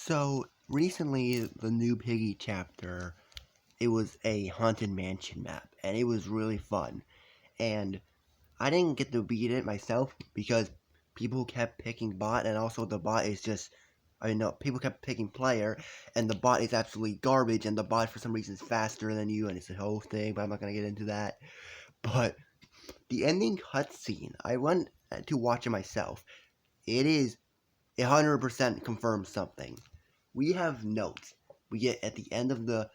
So recently, the new Piggy chapter, it was a haunted mansion map, and it was really fun. And I didn't get to beat it myself because people kept picking bot, and also the bot is just, I know people kept picking player, and the bot is absolutely garbage, and the bot for some reason is faster than you, and it's a whole thing. But I'm not gonna get into that. But the ending cutscene, I went to watch it myself. It is 100% confirms something. We have notes we get at the end of the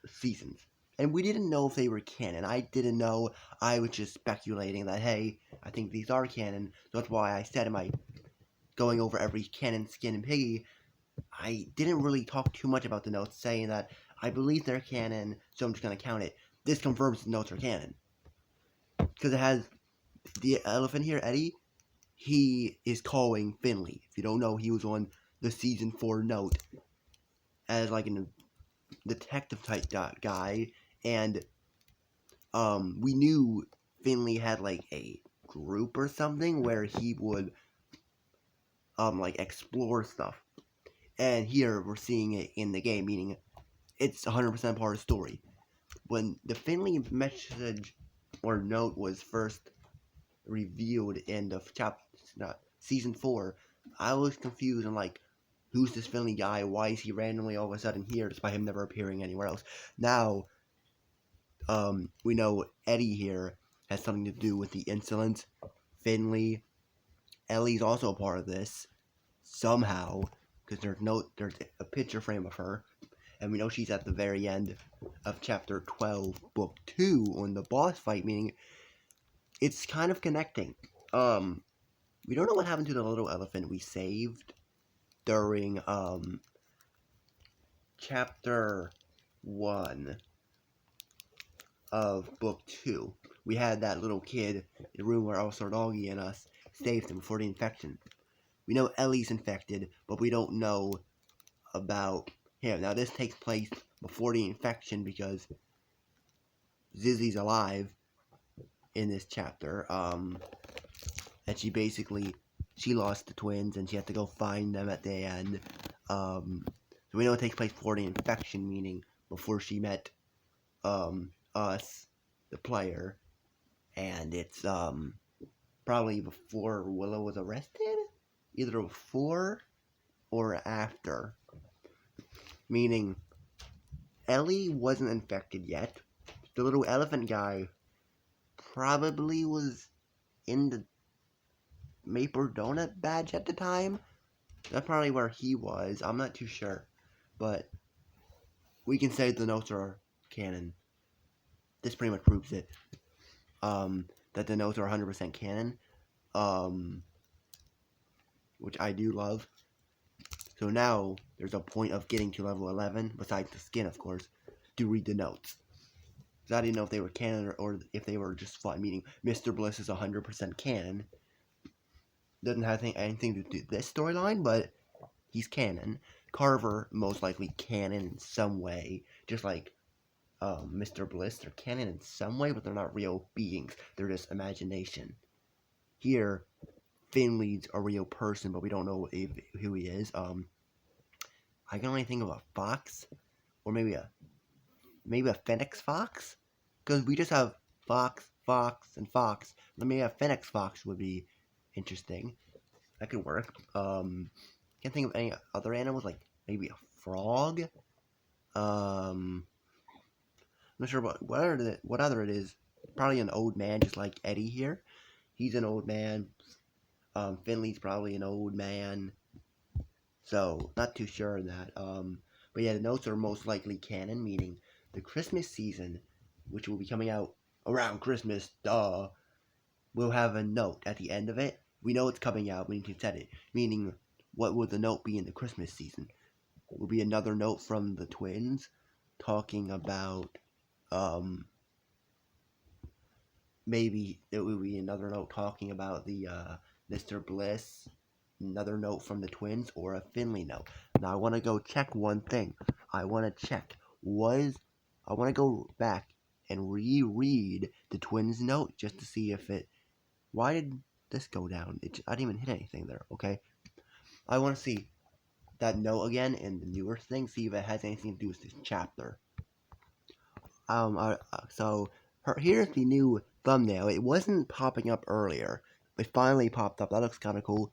seasons, and we didn't know if they were canon. I didn't know. I was just speculating that, hey, I think these are canon. So that's why I said in my going over every canon skin and piggy, I didn't really talk too much about the notes, saying that I believe they're canon, so I'm just gonna count it. This confirms the notes are canon because it has the elephant here, Eddie. He is calling Finley. If you don't know, he was on the season 4 note as like a detective type guy, and we knew Finley had like a group or something where he would like explore stuff. And here we're seeing it in the game, meaning it's 100% part of the story. When the Finley message or note was first revealed in the season 4, I was confused and like, who's this Finley guy? Why is he randomly all of a sudden here despite him never appearing anywhere else? Now, we know Eddie here has something to do with the insolence. Finley, Ellie's also a part of this somehow because there's a picture frame of her, and we know she's at the very end of chapter 12, book 2 on the boss fight. Meaning, it's kind of connecting. We don't know what happened to the little elephant we saved during chapter 1 of book 2. We had that little kid in the room where also Doggy and us saved him before the infection. We know Ellie's infected, but we don't know about him. Now this takes place before the infection because Zizzy's alive in this chapter. And she lost the twins and she had to go find them at the end. So we know it takes place before the infection, meaning before she met us, the player, and it's probably before Willow was arrested, either before or after, meaning Ellie wasn't infected yet. The little elephant guy probably was in the Maple Donut badge at the time. That's probably where he was. I'm not too sure, but we can say the notes are canon. This pretty much proves it. That the notes are 100% canon, which I do love. So now there's a point of getting to level 11, besides the skin, of course, to read the notes. So I didn't know if they were canon or if they were just fun, meaning Mr. Bliss is 100% canon. Doesn't have anything to do with this storyline, but he's canon. Carver, most likely canon in some way, just like Mr. Bliss. They're canon in some way, but they're not real beings. They're just imagination. Here, Finley's a real person, but we don't know who he is. I can only think of a fox, or maybe a phoenix fox, because we just have fox, and fox. But maybe a phoenix fox would be interesting. That could work. Can't think of any other animals, like maybe a frog. I'm not sure what other it is. Probably an old man, just like Eddie here. He's an old man. Finley's probably an old man. So, not too sure on that. But yeah, the notes are most likely canon, meaning the Christmas season, which will be coming out around Christmas, will have a note at the end of it. We know it's coming out, we can set it. Meaning, what would the note be in the Christmas season? Will be another note from the twins talking about, maybe it will be another note talking about the Mr. Bliss, another note from the twins, or a Finley note. Now I want to go check one thing. I want to go back and reread the twins note just to see if it. Why did this go down? I didn't even hit anything there. Okay, I want to see. that note again in the newer thing, see if it has anything to do with this chapter. Here's the new thumbnail. It wasn't popping up earlier. It finally popped up. That looks kind of cool.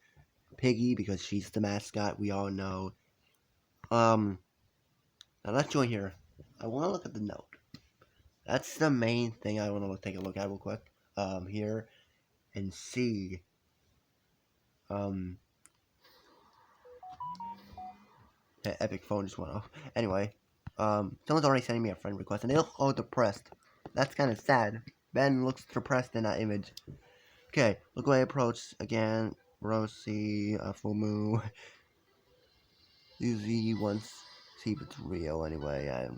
Piggy, because she's the mascot, we all know. Now let's join here. I want to look at the note. That's the main thing I want to take a look at real quick. Here, and see. That epic phone just went off. Anyway, someone's already sending me a friend request, and they look all depressed. That's kind of sad. Ben looks depressed in that image. Okay, look away, approach again. Rosie, Fumu. Uzi wants see if it's real anyway.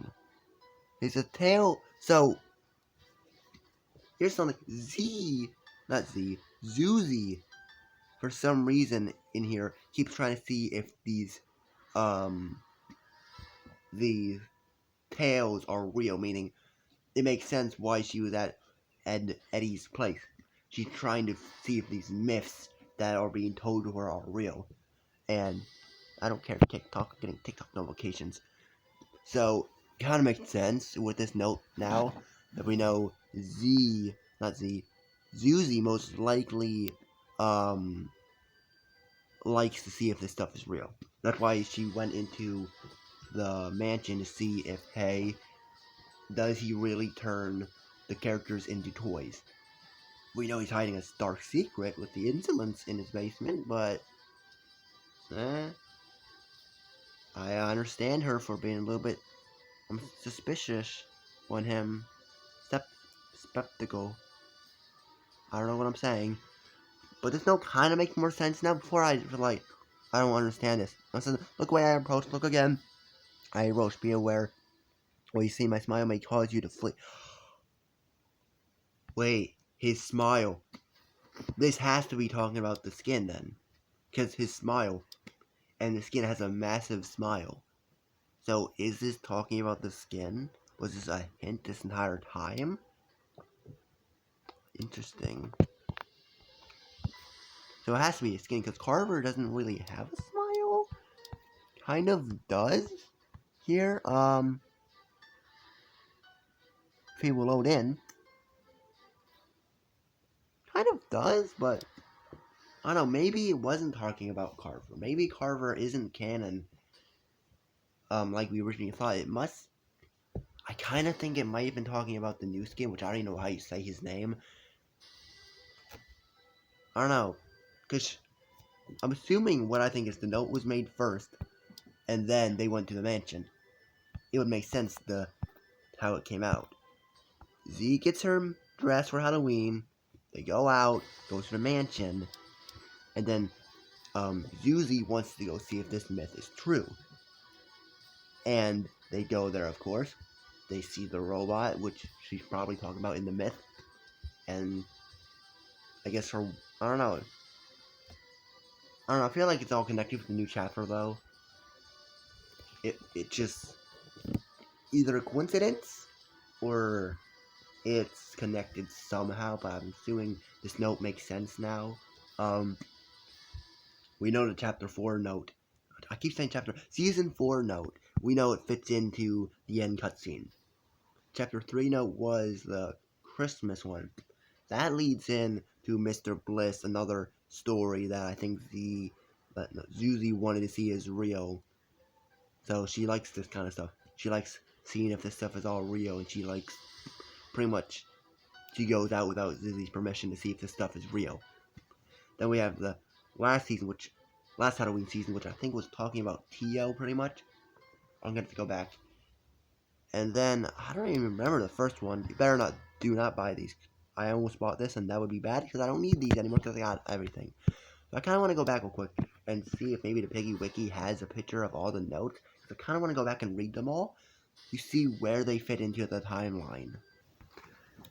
It's a tail. So here's something. Zuzi, for some reason in here keeps trying to see if these tales are real, meaning it makes sense why she was at Eddie's place. She's trying to see if these myths that are being told to her are real. And I don't care if TikTok, getting TikTok notifications. So, it kind of makes sense with this note now that we know Zuzi most likely likes to see if this stuff is real. That's why she went into the mansion to see if, hey, does he really turn the characters into toys? We know he's hiding a dark secret with the insolence in his basement, but I understand her for being a little bit suspicious on him. Skeptical. I don't know what I'm saying. But this note kind of makes more sense now. Before I feel like, I don't understand this. Listen, look away, I approach. Look again. I approach. Be aware. Well, you see, my smile may cause you to flee. Wait, his smile. This has to be talking about the skin then. Because his smile. And the skin has a massive smile. So, is this talking about the skin? Was this a hint this entire time? Interesting. So it has to be a skin, because Carver doesn't really have a smile. Kind of does. Here, if he will load in. Kind of does, but I don't know, maybe it wasn't talking about Carver. Maybe Carver isn't canon. Like we originally thought. It must. I kind of think it might have been talking about the new skin, which I don't even know how you say his name. I don't know. Because I'm assuming what I think is the note was made first, and then they went to the mansion. It would make sense how it came out. Z gets her dressed for Halloween. They go out, goes to the mansion, and then Zuzi wants to go see if this myth is true. And they go there, of course. They see the robot, which she's probably talking about in the myth. And I guess I don't know, I feel like it's all connected with the new chapter, though. It just either a coincidence or it's connected somehow, but I'm assuming this note makes sense now. We know the chapter 4 note. I keep saying season 4 note. We know it fits into the end cutscene. Chapter 3 note was the Christmas one. That leads in to Mr. Bliss, another story that I think Zuzi wanted to see is real. So she likes this kind of stuff. She likes seeing if this stuff is all real, and she likes, pretty much, she goes out without Zuzi's permission to see if this stuff is real. Then we have the last Halloween season, which I think was talking about Tio, pretty much. I'm going to have to go back. And then, I don't even remember the first one. You better do not buy these. I almost bought this, and that would be bad, because I don't need these anymore, because I got everything. So I kind of want to go back real quick, and see if maybe the Piggy Wiki has a picture of all the notes. Because I kind of want to go back and read them all, to see where they fit into the timeline.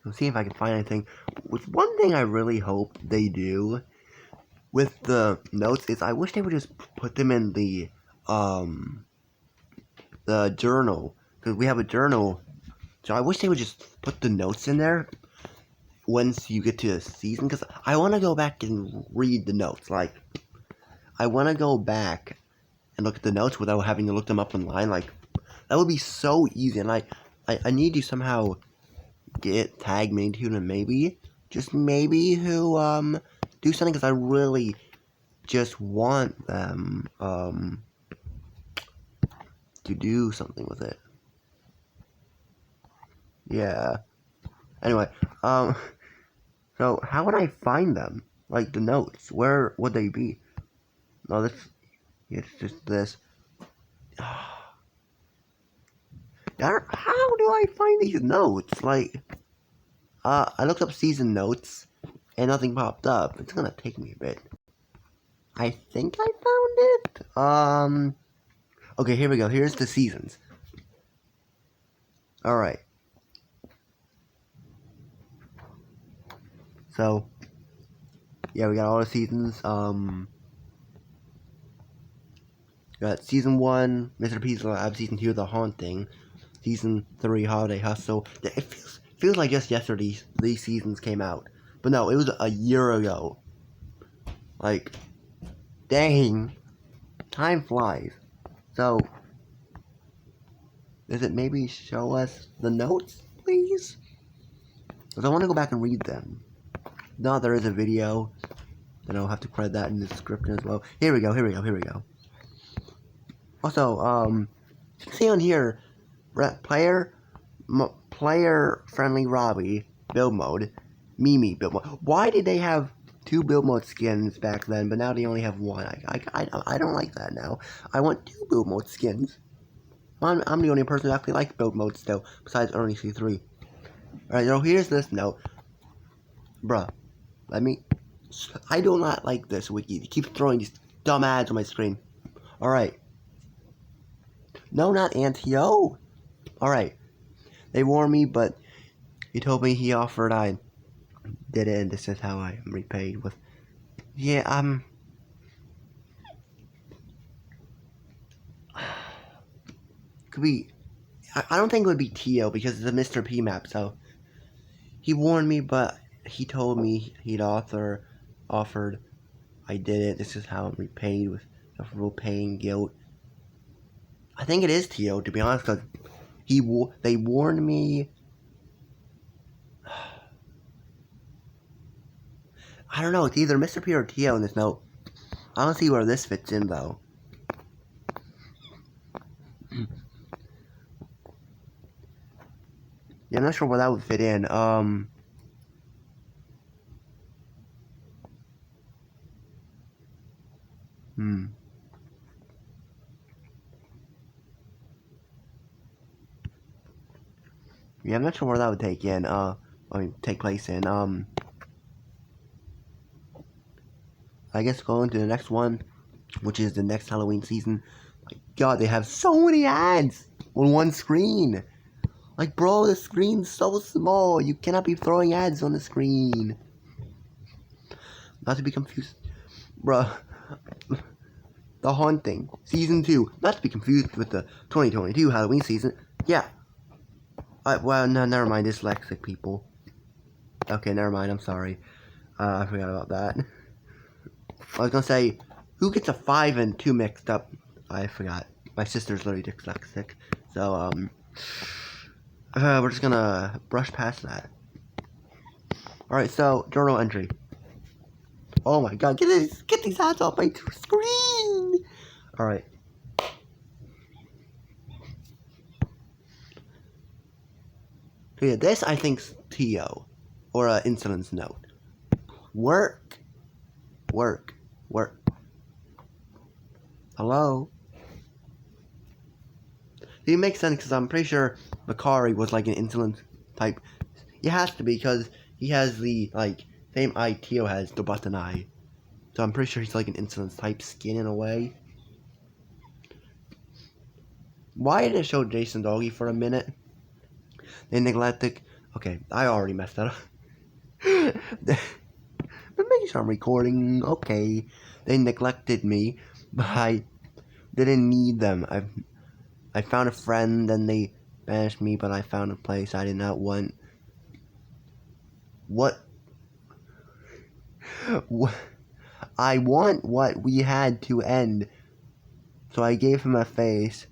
Let's see if I can find anything. With one thing I really hope they do with the notes is I wish they would just put them in the journal, because we have a journal, so I wish they would just put the notes in there once you get to the season, because I want to go back and read the notes. Like, I want to go back and look at the notes without having to look them up online. Like, that would be so easy. And I need to somehow tag Magnitude and maybe, just maybe, who, do something, because I really just want them, to do something with it. Yeah. Anyway, so how would I find them? Like, the notes, where would they be? No, it's just this. How do I find these notes? Like, I looked up season notes, and nothing popped up. It's gonna take me a bit. I think I found it. Okay, here we go. Here's the seasons. Alright. So, yeah, we got all the seasons. We got season 1, Mr. P's Lab. Season 2, The Haunting. Season 3, Holiday Hustle. It feels like just yesterday these seasons came out. But no, it was a year ago. Like, dang. Time flies. So, does it maybe show us the notes, please? Because I want to go back and read them. No, there is a video. And I'll have to credit that in the description as well. Here we go. Also, see on here, player friendly Robbie build mode, Mimi build mode. Why did they have 2 build mode skins back then, but now they only have 1? I don't like that now. I want 2 build mode skins. I'm the only person who actually likes build mode still, besides Ernie C3. Alright, so here's this note. Bruh, I do not like this wiki. It keeps throwing these dumb ads on my screen. Alright. No, not Antio. Alright. They warned me, but he told me he offered, I did it, and this is how I am repaid with... Yeah, could be... I don't think it would be Tio, because it's a Mr. P map, so... He warned me, but he told me he'd offered... I did it, this is how I'm repaid with sufferable pain, guilt. I think it is Tio, to be honest, because they warned me... I don't know, it's either Mr. P or Tio in this note. I don't see where this fits in, though. Yeah, I'm not sure where that would fit in. Yeah, I'm not sure where that would take place in. I guess going to the next one, which is the next Halloween season. My God, they have so many ads on one screen. Like, bro, the screen's so small. You cannot be throwing ads on the screen. Not to be confused, bruh. The Haunting, Season 2. Not to be confused with the 2022 Halloween season. Yeah. Well, no, never mind. Dyslexic people. Okay, never mind. I'm sorry. I forgot about that. I was gonna say, who gets a 5 and 2 mixed up? I forgot. My sister's literally dyslexic. So, we're just gonna brush past that. Alright, so, journal entry. Oh my God, get these ads off my screen! Alright. So yeah, this I think's TO. Or an incident's note. Work. Hello? It makes sense because I'm pretty sure Makari was like an insolent type. It has to be because he has the, like, same eye Tio has, the button eye. So I'm pretty sure he's like an insolent type skin in a way. Why did it show Jason Doggy for a minute? They neglected... Okay, I already messed that up. But making sure I'm recording, okay. They neglected me, but I didn't need them. I found a friend, then they banished me, but I found a place I did not want. What? I want what we had to end. So I gave him a face.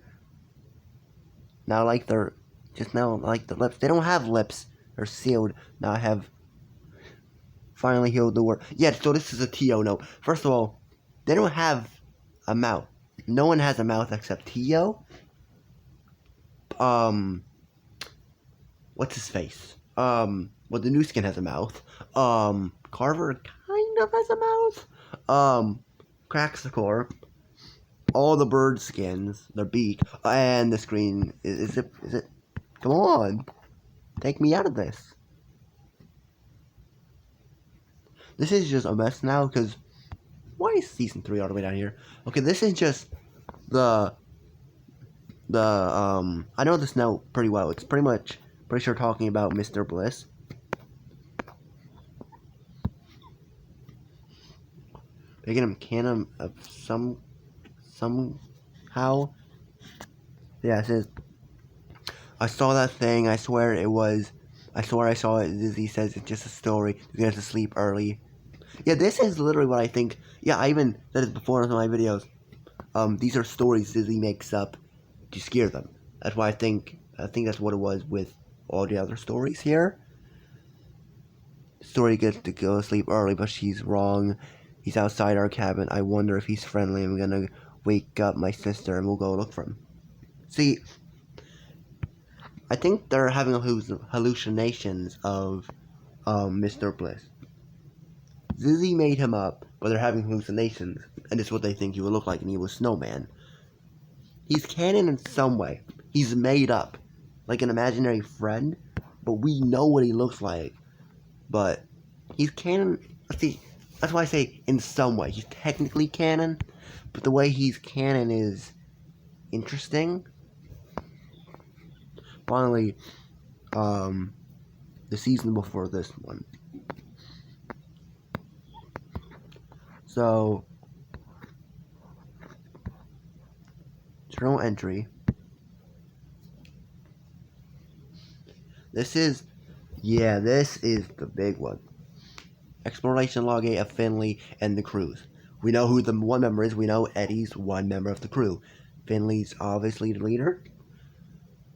Now like the lips. They don't have lips. They're sealed. Now I have finally healed the word. Yeah, so this is a Tio note. First of all, they don't have a mouth. No one has a mouth except Tio. What's his face? Well, the new skin has a mouth. Carver kind of has a mouth. Craxicore, all the bird skins, their beak, and the screen. Is it? Come on, take me out of this. This is just a mess now, because why is season 3 all the way down here? Okay, this is just the I know this now pretty well. It's pretty sure talking about Mr. Bliss. Making him canon of somehow. Yeah, it says, I saw that thing, I swear I saw it. Zizzy says it's just a story. You get to sleep early. Yeah, this is literally what I think. Yeah, I even said it before in my videos. These are stories Zizzy makes up to scare them. That's why I think that's what it was with all the other stories here. Story gets to go to sleep early, but she's wrong. He's outside our cabin. I wonder if he's friendly. I'm gonna wake up my sister and we'll go look for him. See, I think they're having hallucinations of Mr. Bliss. Zizzy made him up, but they're having hallucinations, and it's what they think he would look like, and he was Snowman. He's canon in some way. He's made up, like an imaginary friend, but we know what he looks like. But he's canon. See, that's why I say in some way. He's technically canon, but the way he's canon is interesting. Finally, the season before this one. So, journal entry. This is the big one. Exploration log 8 of Finley and the crews. We know who the one member is. We know Eddie's one member of the crew. Finley's obviously the leader.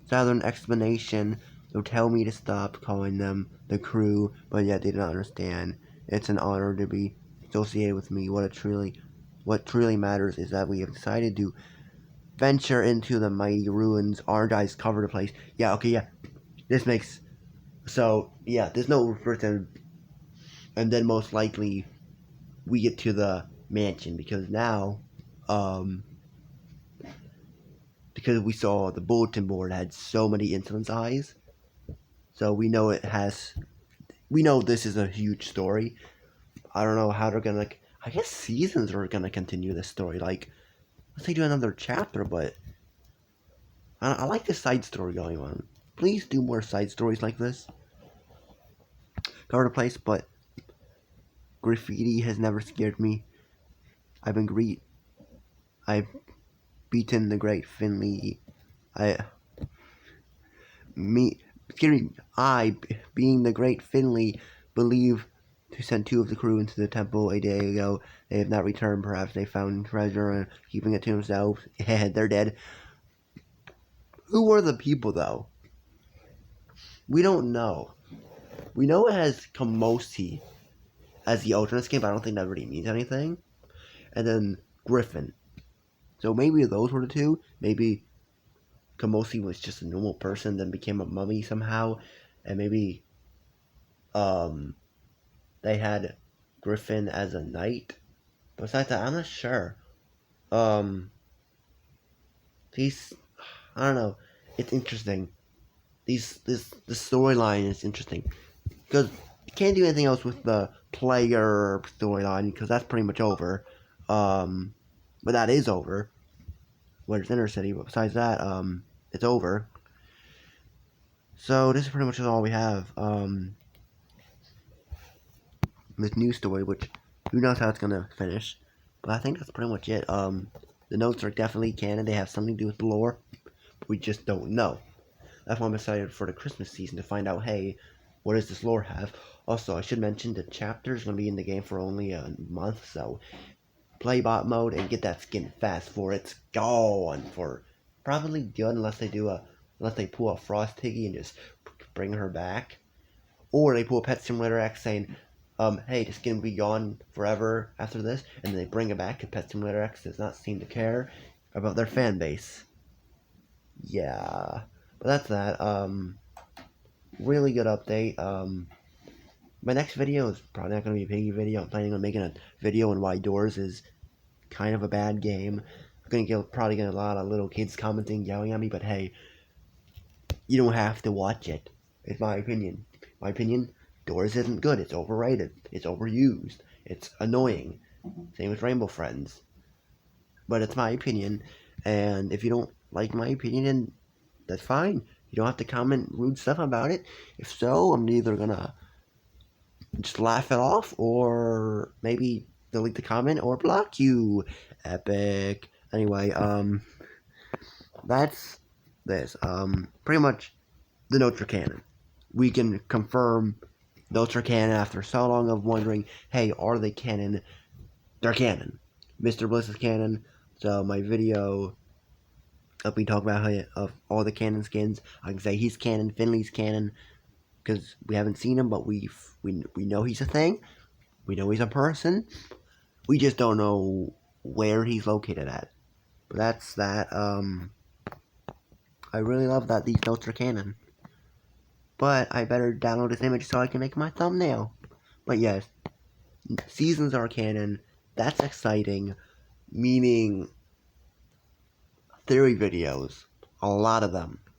Southern explanation. They'll tell me to stop calling them the crew, but yet they don't understand. It's an honor to be associated with me. What truly matters is that we have decided to venture into the mighty ruins. Our eyes cover the place. Yeah, okay, yeah. This makes... So, yeah, there's no first and then most likely we get to the mansion, because now, because we saw the bulletin board had so many incidents eyes, so we know this is a huge story. I don't know how they're gonna, I guess seasons are gonna continue this story, like, let's say do another chapter, but I like this side story going on. Please do more side stories like this. Cover the place, but graffiti has never scared me. I've beaten the great Finley. I, being the great Finley, believe to send 2 of the crew into the temple a day ago. They have not returned. Perhaps they found treasure and keeping it to themselves. They're dead. Who were the people, though? We don't know. We know it has Kamosi as the alternate skin, but I don't think that really means anything. And then Griffin. So maybe those were the 2. Maybe Kamosi was just a normal person, then became a mummy somehow. And maybe they had Griffin as a knight. Besides that, I'm not sure. These, I don't know. It's interesting. The storyline is interesting, because you can't do anything else with the player storyline, because that's pretty much over. But that is over. Where's Inner City? But besides that, it's over. So this is pretty much all we have. This new story, which who knows how it's gonna finish, but I think that's pretty much it. The notes are definitely canon. They have something to do with the lore, but we just don't know. That's why I'm excited for the Christmas season to find out, hey, what does this lore have? Also, I should mention the chapter is going to be in the game for only a month, so playbot mode and get that skin fast for it's gone for probably good unless they pull a Frost Piggy and just bring her back, or they pull a Pet Simulator X saying, hey, the skin will be gone forever after this, and then they bring it back because Pet Simulator X does not seem to care about their fan base. Yeah, but that's that. Really good update. My next video is probably not going to be a piggy video. I'm planning on making a video on why Doors is kind of a bad game. I'm going to probably get a lot of little kids commenting, yelling at me, but hey, you don't have to watch it. It's my opinion. My opinion, Doors isn't good. It's overrated. It's overused. It's annoying. Same with Rainbow Friends. But it's my opinion, and if you don't like my opinion, then that's fine. You don't have to comment rude stuff about it. If so, I'm either gonna just laugh it off, or maybe delete the comment or block you. Epic. Anyway, that's this. Pretty much the notes are canon. We can confirm notes are canon after so long of wondering, hey, are they canon? They're canon. Mr. Bliss is canon. So my video up we talk about of all the canon skins, I can say he's canon, Finley's canon, because we haven't seen him, but we know he's a thing. We know he's a person. We just don't know where he's located at. But that's that. I really love that these notes are canon. But I better download this image so I can make my thumbnail. But yes, seasons are canon. That's exciting. Meaning theory videos. A lot of them.